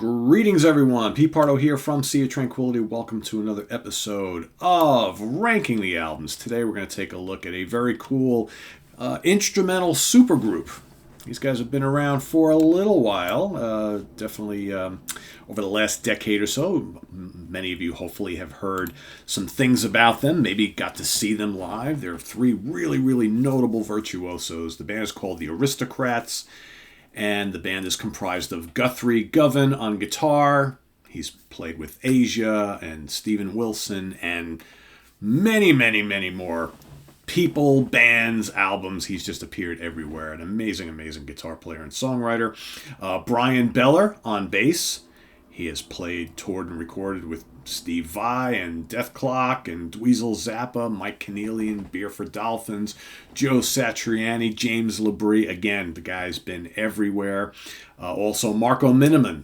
Greetings, everyone. Pete Pardo here from Sea of Tranquility. Welcome to another episode of Ranking the Albums. Today we're going to take a look at a very cool instrumental supergroup. These guys have been around for a little while, definitely over the last decade or so. Many of you hopefully have heard some things about them, maybe got to see them live. There are three really notable virtuosos. The band is called the Aristocrats. And the band is comprised of Guthrie Govan on guitar. He's played with Asia and Steven Wilson and many more people, bands, albums. He's just appeared everywhere. An amazing guitar player and songwriter. Brian Beller on bass. He has played, toured, and recorded with Steve Vai and Death Clock and Dweezil Zappa, Mike Keneally and Beer for Dolphins, Joe Satriani, James Labrie. Again, the guy's been everywhere. Also, Marco Miniman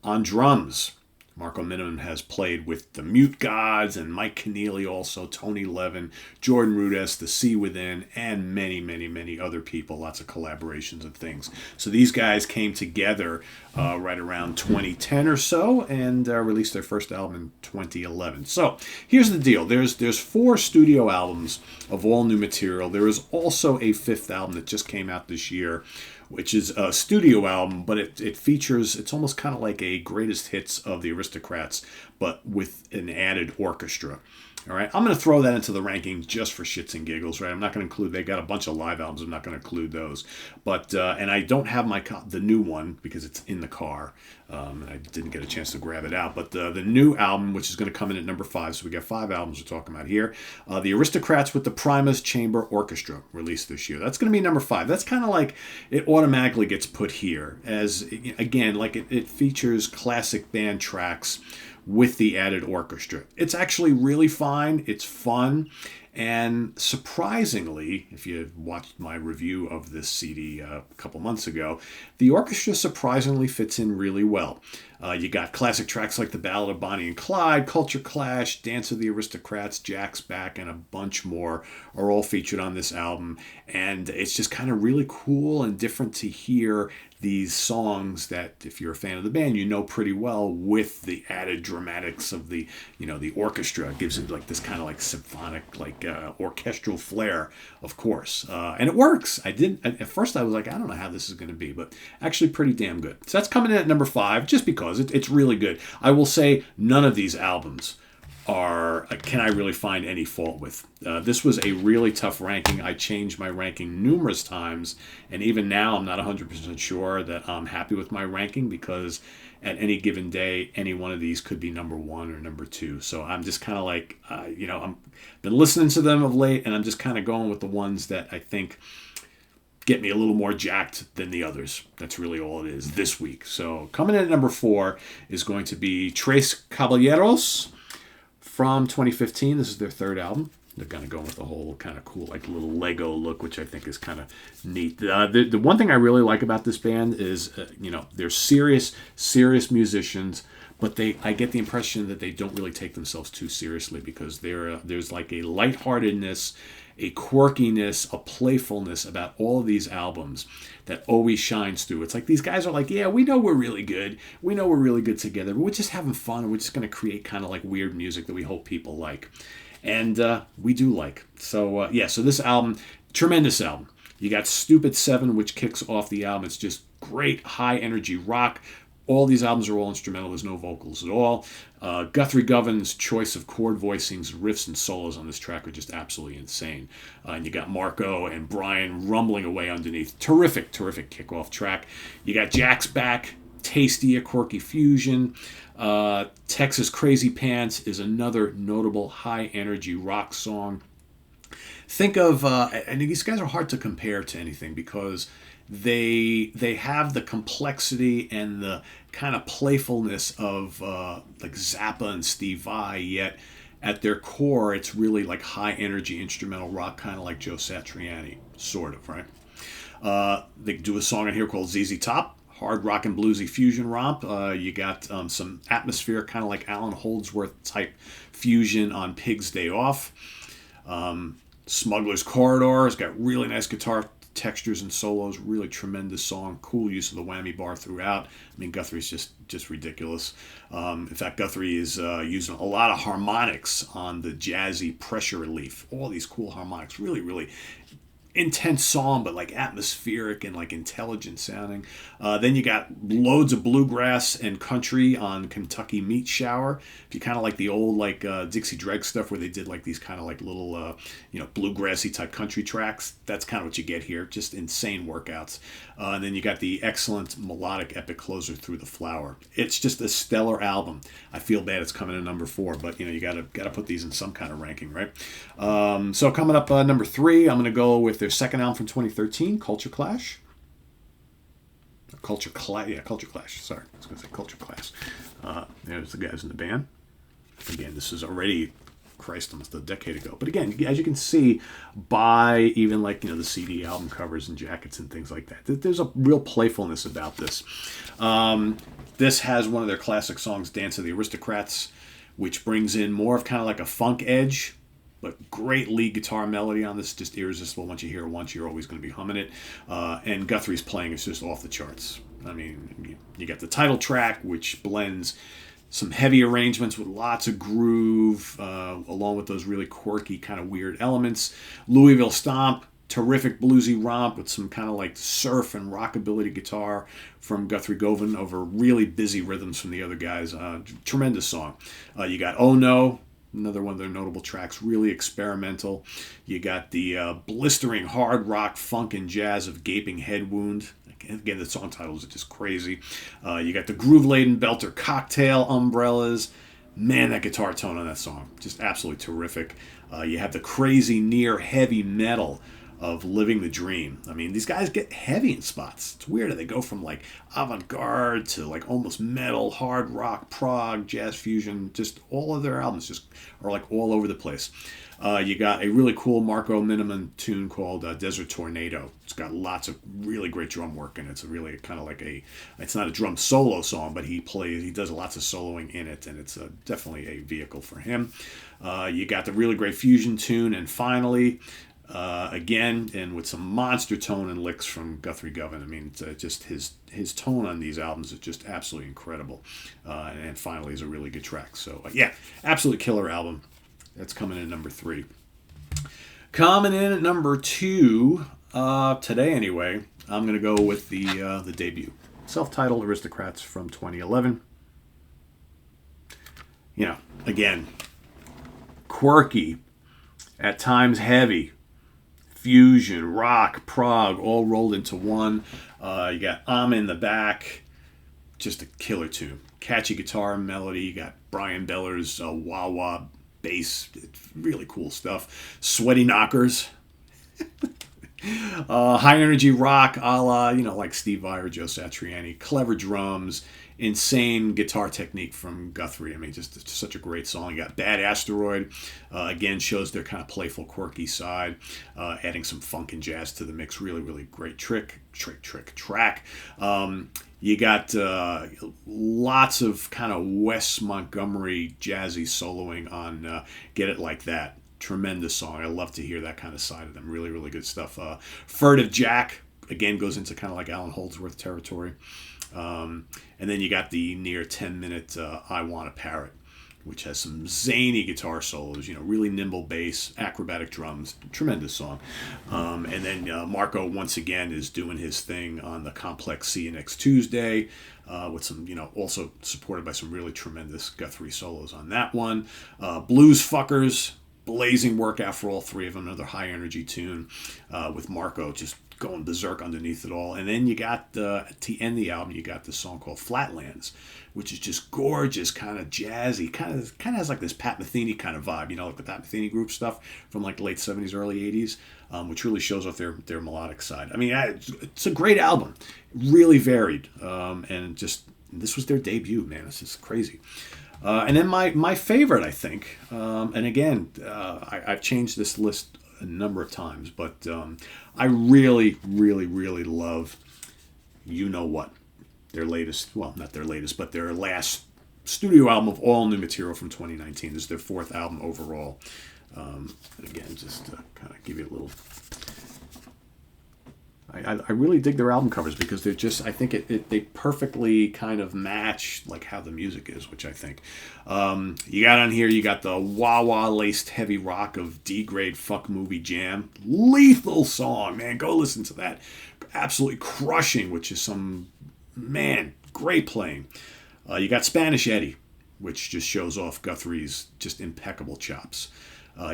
on drums. Marco Miniman has played with the Mute Gods and Mike Keneally, also Tony Levin, Jordan Rudess, The Sea Within, and many other people. Lots of collaborations and things. So these guys came together right around 2010 or so and released their first album in 2011. So here's the deal. There's 4 studio albums of all new material. There is also a 5th album that just came out this year, which is a studio album, but it features, it's almost kind of like a greatest hits of the Aristocrats, but with an added orchestra. All right, I'm going to throw that into the ranking just for shits and giggles, right? I'm not going to include, they got a bunch of live albums, I'm not going to include those. But, and I don't have the new one because it's in the car, and I didn't get a chance to grab it out. But the new album, which is going to come in at number 5, so we got 5 albums we're talking about here. The Aristocrats with the Primus Chamber Orchestra, released this year. That's going to be number 5. That's kind of like, it automatically gets put here, as, again, like it features classic band tracks with the added orchestra. It's actually really fine. It's fun. And surprisingly, if you watched my review of this CD a couple months ago, the orchestra surprisingly fits in really well. You got classic tracks like The Ballad of Bonnie and Clyde, Culture Clash, Dance of the Aristocrats, Jack's Back, and a bunch more are all featured on this album. And it's just kind of really cool and different to hear these songs that, if you're a fan of the band, you know pretty well, with the added dramatics of the orchestra. It gives it like this kind of like symphonic, like orchestral flair, of course. And it works. At first I was like, I don't know how this is going to be, but actually pretty damn good. So that's coming in at number 5, just because it's really good. I will say none of these albums can I really find any fault with. This was a really tough ranking. I changed my ranking numerous times, and even now I'm not 100% sure that I'm happy with my ranking, because at any given day, any one of these could be number 1 or number 2. So I'm just kind of like, I've been listening to them of late, and I'm just kind of going with the ones that I think get me a little more jacked than the others. That's really all it is this week. So coming in at number 4 is going to be Tres Caballeros from 2015. This is their 3rd album. They're kind of going with the whole kind of cool, like little Lego look, which I think is kind of neat. The one thing I really like about this band is, they're serious musicians, but I get the impression that they don't really take themselves too seriously, because there's like a lightheartedness, a quirkiness, a playfulness about all of these albums that always shines through. It's like these guys are like, yeah, we know we're really good. We know we're really good together, but we're just having fun, and we're just going to create kind of like weird music that we hope people like. And we do like. So, so this album, tremendous album. You got Stupid 7, which kicks off the album. It's just great high-energy rock. All these albums are all instrumental. There's no vocals at all. Guthrie Govan's choice of chord voicings, riffs, and solos on this track are just absolutely insane. And you got Marco and Brian rumbling away underneath. Terrific kickoff track. You got Jack's Back, tasty, a quirky fusion. Texas Crazy Pants is another notable high-energy rock song. Think of, and these guys are hard to compare to anything, because they have the complexity and the kind of playfulness of like Zappa and Steve Vai, yet at their core it's really like high energy instrumental rock, kind of like Joe Satriani, sort of, right? They do a song in here called ZZ Top, hard rock and bluesy fusion romp. You got some atmosphere, kind of like Alan Holdsworth type fusion on Pig's Day Off. Smuggler's Corridor has got really nice guitar textures and solos. Really tremendous song. Cool use of the whammy bar throughout. I mean, Guthrie's just ridiculous. In fact, Guthrie is using a lot of harmonics on the jazzy pressure relief. All these cool harmonics. Really, really intense song, but like atmospheric and like intelligent sounding. Then you got loads of bluegrass and country on Kentucky Meat Shower. If you kind of like the old like Dixie Dregs stuff where they did like these kind of like little bluegrassy type country tracks, that's kind of what you get here. Just insane workouts. And then you got the excellent melodic epic closer, Through the Flower. It's just a stellar album. I feel bad it's coming in number 4, but you gotta put these in some kind of ranking, right? So coming up number 3, I'm gonna go with their second album from 2013, Culture Clash. Culture Clash. Sorry, I was going to say Culture Clash. There's the guys in the band. Again, this is already, Christ, almost a decade ago. But again, as you can see by even like, the CD album covers and jackets and things like that, there's a real playfulness about this. This has one of their classic songs, Dance of the Aristocrats, which brings in more of kind of like a funk edge, but great lead guitar melody on this, just irresistible. Once you hear it once, you're always going to be humming it. And Guthrie's playing is just off the charts. I mean, you got the title track, which blends some heavy arrangements with lots of groove, along with those really quirky, kind of weird elements. Louisville Stomp, terrific bluesy romp with some kind of like surf and rockabilly guitar from Guthrie Govan over really busy rhythms from the other guys. Tremendous song. You got Oh No, another one of their notable tracks, really experimental. You got the blistering hard rock, funk, and jazz of Gaping Head Wound. Again, the song titles are just crazy. You got the groove-laden belter Cocktail Umbrellas. Man, that guitar tone on that song, just absolutely terrific. You have the crazy near heavy metal of Living the Dream. I mean, these guys get heavy in spots. It's weird. They go from like avant-garde to like almost metal, hard rock, prog, jazz fusion. Just all of their albums just are like all over the place. You got a really cool Marco Miniman tune called Desert Tornado. It's got lots of really great drum work in it. It's really kind of like it's not a drum solo song, but he does lots of soloing in it, and it's definitely a vehicle for him. You got the really great fusion tune, and finally, again, and with some monster tone and licks from Guthrie Govan. I mean, just his tone on these albums is just absolutely incredible. And finally is a really good track. So, absolute killer album. That's coming in at number 3. Coming in at number 2, today anyway, I'm going to go with the debut. Self-titled Aristocrats from 2011. Again, quirky, at times heavy, fusion, rock, prog, all rolled into one. You got I'm in the Back, just a killer tune. Catchy guitar melody. You got Brian Beller's wah-wah bass. It's really cool stuff. Sweaty Knockers. High energy rock a la, like Steve Vai or Joe Satriani. Clever drums. Insane guitar technique from Guthrie. I mean, just such a great song. You got Bad Asteroid. Again, shows their kind of playful, quirky side. Adding some funk and jazz to the mix. Really, really great track. You got lots of kind of Wes Montgomery jazzy soloing on Get It Like That. Tremendous song. I love to hear that kind of side of them. Really, really good stuff. Furtive Jack, again, goes into kind of like Alan Holdsworth territory. And then you got the near 10-minute I Want a Parrot, which has some zany guitar solos, really nimble bass, acrobatic drums. Tremendous song. And then Marco, once again, is doing his thing on the complex See You Next Tuesday, with some, also supported by some really tremendous Guthrie solos on that one. Blues Fuckers, blazing workout for all three of them. Another high energy tune with Marco just going berserk underneath it all. And then you got, to end the album, you got this song called Flatlands, which is just gorgeous, kind of jazzy, kind of has like this Pat Metheny kind of vibe, like the Pat Metheny group stuff from like the late 70s, early 80s, which really shows off their melodic side. I mean, it's a great album, really varied, and just this was their debut, man. It's just crazy. And then my favorite, I think, and again, I've changed this list a number of times, but I really, really, really love You Know What. Their latest, well, not their latest, but their last studio album of all new material from 2019. This is their 4th album overall. Again, just to kind of give you a little I really dig their album covers because they're just, I think they perfectly kind of match like how the music is, which I think. You got on here, you got the wah-wah laced heavy rock of D-grade fuck movie jam. Lethal song, man. Go listen to that. Absolutely crushing, which is some, man, great playing. You got Spanish Eddie, which just shows off Guthrie's just impeccable chops.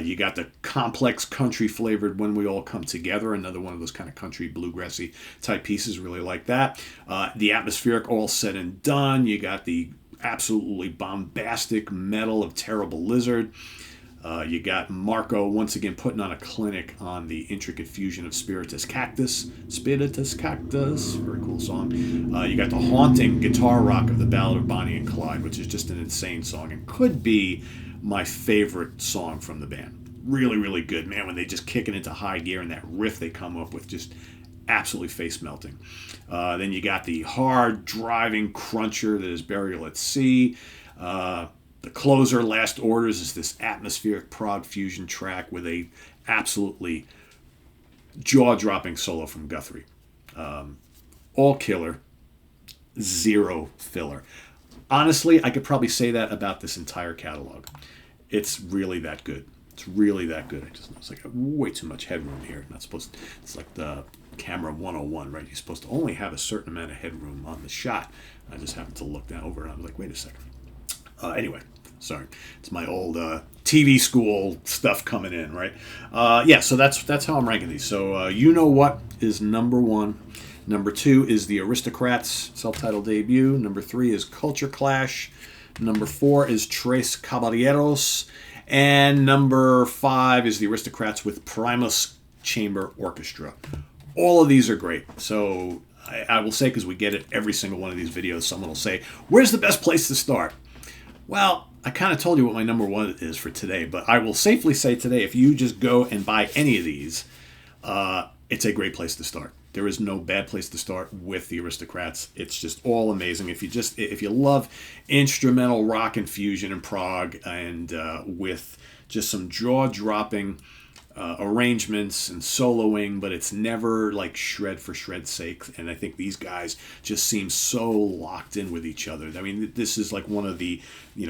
You got the complex country flavored When We All Come Together, another one of those kind of country bluegrassy type pieces, really like that. The atmospheric All Said and Done. You got the absolutely bombastic metal of Terrible Lizard. You got Marco once again putting on a clinic on the intricate fusion of Spiritus Cactus. Spiritus Cactus, very cool song. You got the haunting guitar rock of the Ballad of Bonnie and Clyde, which is just an insane song and could be my favorite song from the band. Really, really good, man. When they just kick it into high gear and that riff they come up with, just absolutely face melting. Then you got the hard driving cruncher that is Burial at Sea. The closer, Last Orders, is this atmospheric prog fusion track with a absolutely jaw-dropping solo from Guthrie. All killer, zero filler. Honestly, I could probably say that about this entire catalog. It's really that good. It's really that good. I just know it's like way too much headroom here. Not supposed to, it's like the camera 101, right? You're supposed to only have a certain amount of headroom on the shot. I just happened to look down over and I was like, wait a second. Anyway, sorry. It's my old TV school stuff coming in, right? Yeah, so that's how I'm ranking these. So You Know What is number 1. Number 2 is the Aristocrats self-titled debut. Number 3 is Culture Clash. Number 4 is Tres Caballeros. And number 5 is the Aristocrats with Primus Chamber Orchestra. All of these are great. So I will say, because we get it every single one of these videos, someone will say, where's the best place to start? Well, I kind of told you what my number 1 is for today, but I will safely say today, if you just go and buy any of these, it's a great place to start. There is no bad place to start with the Aristocrats. It's just all amazing. If you love instrumental rock and fusion and prog, and with just some jaw-dropping arrangements and soloing, but it's never like shred for shred's sake. And I think these guys just seem so locked in with each other. I mean, this is like one of the,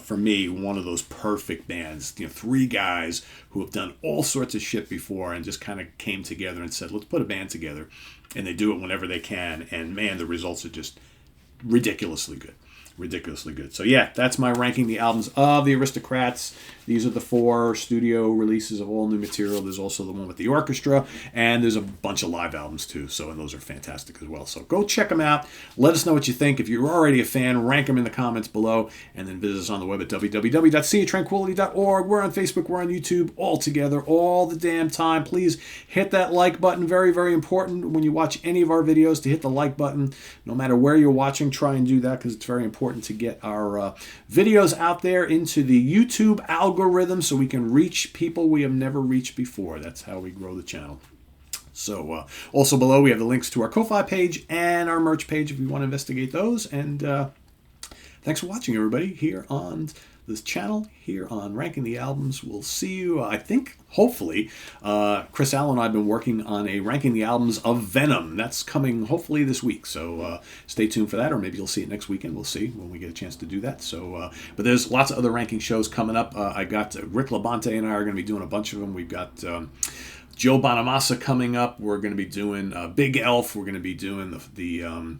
for me, one of those perfect bands. 3 guys who have done all sorts of shit before and just kind of came together and said, let's put a band together. And they do it whenever they can. And man, the results are just ridiculously good. Ridiculously good. So yeah, that's my ranking the albums of the Aristocrats. These are the 4 studio releases of all new material. There's also the one with the orchestra, and there's a bunch of live albums too. So, and those are fantastic as well. So go check them out. Let us know what you think. If you're already a fan, rank them in the comments below, and then visit us on the web at www.seatranquility.org. We're on Facebook, we're on YouTube, all together, all the damn time. Please hit that like button. Very, very important when you watch any of our videos to hit the like button. No matter where you're watching, try and do that because it's very important to get our videos out there into the YouTube algorithm so we can reach people we have never reached before. That's how we grow the channel. So also below we have the links to our Ko-Fi page and our merch page if you want to investigate those. And thanks for watching, everybody, here on this channel, here on Ranking the Albums. We'll see you, I think, hopefully. Chris Allen and I have been working on a Ranking the Albums of Venom. That's coming hopefully this week, so stay tuned for that, or maybe you'll see it next weekend. We'll see when we get a chance to do that. So, but there's lots of other ranking shows coming up. I got Rick Labonte and I are going to be doing a bunch of them. We've got Joe Bonamassa coming up. We're going to be doing Big Elf. We're going to be doing the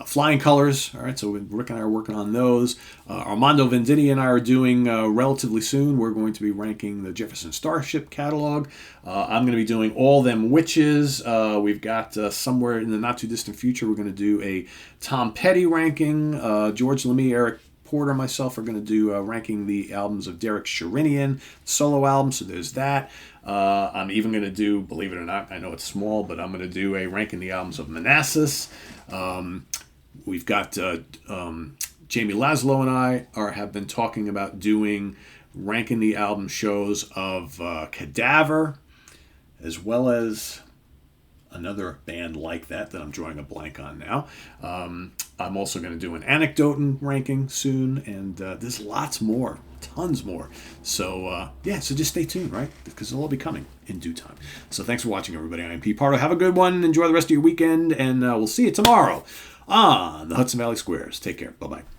Flying Colors. All right, so Rick and I are working on those. Armando Venditti and I are doing relatively soon. We're going to be ranking the Jefferson Starship catalog. I'm going to be doing All Them Witches. We've got somewhere in the not too distant future, we're going to do a Tom Petty ranking. George Lemay, Eric Porter, and myself are going to do ranking the albums of Derek Sherinian, solo album, so there's that. I'm even going to do, believe it or not, I know it's small, but I'm going to do a ranking the albums of Manassas. We've got Jamie Laszlo and I have been talking about doing ranking the album shows of Cadaver, as well as another band like that I'm drawing a blank on now. I'm also going to do an Anecdote ranking soon, and there's lots more tons more. So, so just stay tuned, right? Because it'll all be coming in due time. So thanks for watching, everybody. I'm Pete Pardo. Have a good one. Enjoy the rest of your weekend, and we'll see you tomorrow on the Hudson Valley Squares. Take care. Bye-bye.